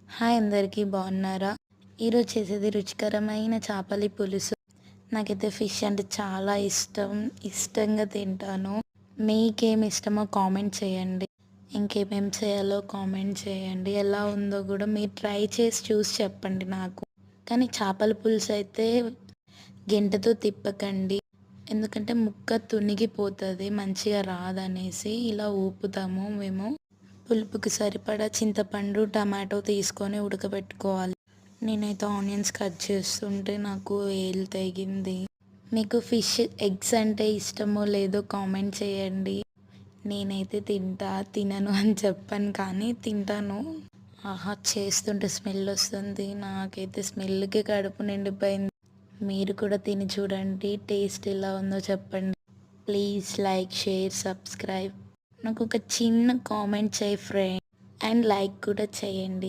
Hi అందరికీ బాగున్నారా? ఈరోజు చేసేది రుచికరమైన చేపల పులుసు. నాకైతే ఫిష్ అంటే చాలా ఇష్టం. ఇష్టంగా తింటాను. మీకేమి ఇష్టమో కామెంట్ చేయండి. ఇంకేమేం చేయాలో కామెంట్ చేయండి. ఎలా ఉందో కూడా మీరు ట్రై చేసి చూసి చెప్పండి నాకు. కానీ చేపల పులుసు అయితే గెంటెతో తిప్పకండి. ఎందుకంటే ముక్క తునిగిపోతుంది, మంచిగా రాదనేసి ఇలా ఊపుతాము మేము. పులుపుకి సరిపడా చింతపండు, టమాటో తీసుకొని ఉడకబెట్టుకోవాలి. నేనైతే ఆనియన్స్ కట్ చేస్తుంటే నాకు వేలు తెగింది. మీకు ఫిష్ ఎగ్స్ అంటే ఇష్టమో లేదో కామెంట్ చేయండి. నేనైతే తినను అని చెప్పాను కానీ తింటాను. ఆహా, చేస్తుంటే స్మెల్ వస్తుంది. నాకైతే స్మెల్కి కడుపు నిండిపోయింది. మీరు కూడా తిని చూడండి, టేస్ట్ ఎలా ఉందో చెప్పండి. Please like, share, subscribe. నాకు ఒక చిన్న కామెంట్ చేయి ఫ్రెండ్, అండ్ లైక్ కూడా చేయండి.